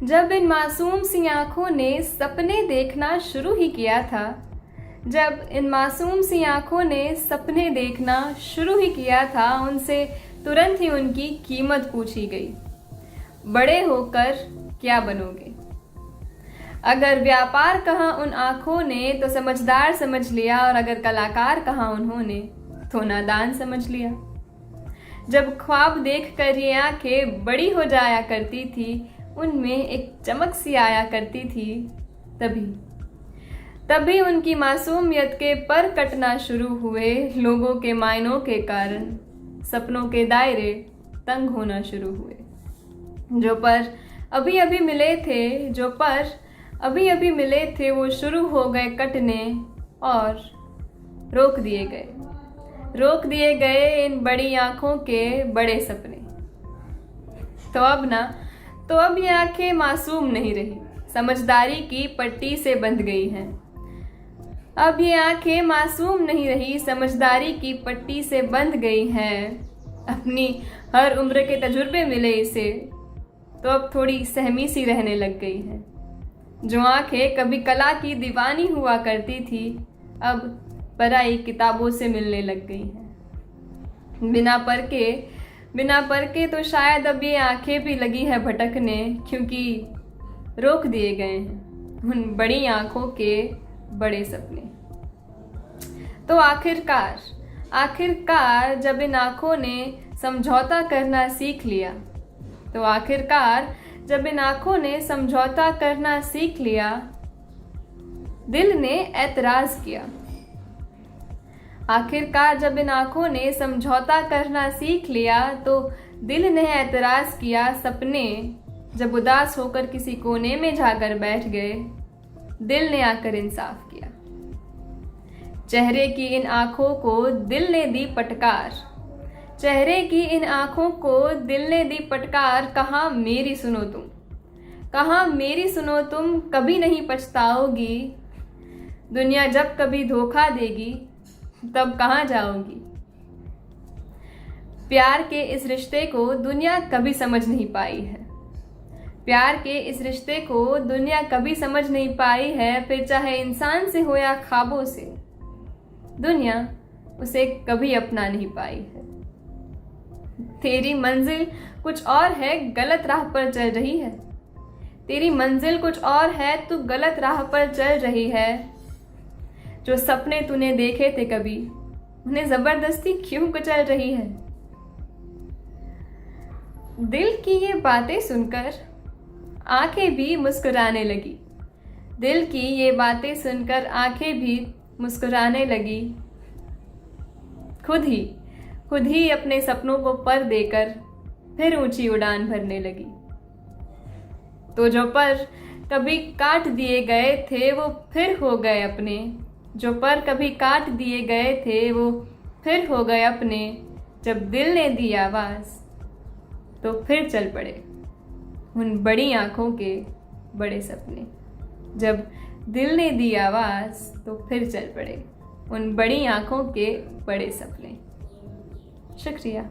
जब इन मासूम सी आँखों ने सपने देखना शुरू ही किया था, जब इन मासूम सी आँखों ने सपने देखना शुरू ही किया था, उनसे तुरंत ही उनकी कीमत पूछी गई। बड़े होकर क्या बनोगे? अगर व्यापार कहा उन आँखों ने तो समझदार समझ लिया, और अगर कलाकार कहा उन्होंने तो नादान समझ लिया। जब ख्वाब देखकर ये आंखें बड़ी हो जाया करती थी, उनमें एक चमक सी आया करती थी, तभी उनकी मासूमियत के पर कटना शुरू हुए। लोगों के मायनों के कारण सपनों के दायरे तंग होना शुरू हुए। जो पर अभी अभी मिले थे, वो शुरू हो गए कटने और रोक दिए गए इन बड़ी आंखों के बड़े सपने। तो अब ये आंखें मासूम नहीं रही, समझदारी की पट्टी से बंध गई हैं। अब ये आंखें मासूम नहीं रही, समझदारी की पट्टी से बंध गई हैं। अपनी हर उम्र के तजुर्बे मिले इसे, तो अब थोड़ी सहमी सी रहने लग गई हैं। जो आंखें कभी कला की दीवानी हुआ करती थी, अब पराई किताबों से मिलने लग गई हैं। बिना पर के तो शायद अब ये आंखें भी लगी है भटकने, क्योंकि रोक दिए गए हैं उन बड़ी आंखों के बड़े सपने। तो आखिरकार जब इन आंखों ने समझौता करना सीख लिया, दिल ने ऐतराज किया। आखिरकार जब इन आंखों ने समझौता करना सीख लिया, तो दिल ने ऐतराज किया। सपने जब उदास होकर किसी कोने में जाकर बैठ गए, दिल ने आकर इंसाफ किया। चेहरे की इन आंखों को दिल ने दी फटकार। कहा मेरी सुनो तुम, कभी नहीं पछताओगी। दुनिया जब कभी धोखा देगी, तब कहाँ जाओगी। प्यार के इस रिश्ते को दुनिया कभी समझ नहीं पाई है। फिर चाहे इंसान से हो या ख्वाबों से, दुनिया उसे कभी अपना नहीं पाई है। तेरी मंजिल कुछ और है, गलत राह पर चल रही है। जो सपने तूने देखे थे कभी, उन्हें जबरदस्ती क्यों कुचल रही है। दिल की ये बातें सुनकर आंखें भी मुस्कुराने लगी। खुद ही अपने सपनों को पर देकर फिर ऊंची उड़ान भरने लगी। तो जो पर कभी काट दिए गए थे, वो फिर हो गए अपने। जब दिल ने दी आवाज, तो फिर चल पड़े उन बड़ी आंखों के बड़े सपने। जब दिल ने दी आवाज, तो फिर चल पड़े उन बड़ी आंखों के बड़े सपने। शुक्रिया।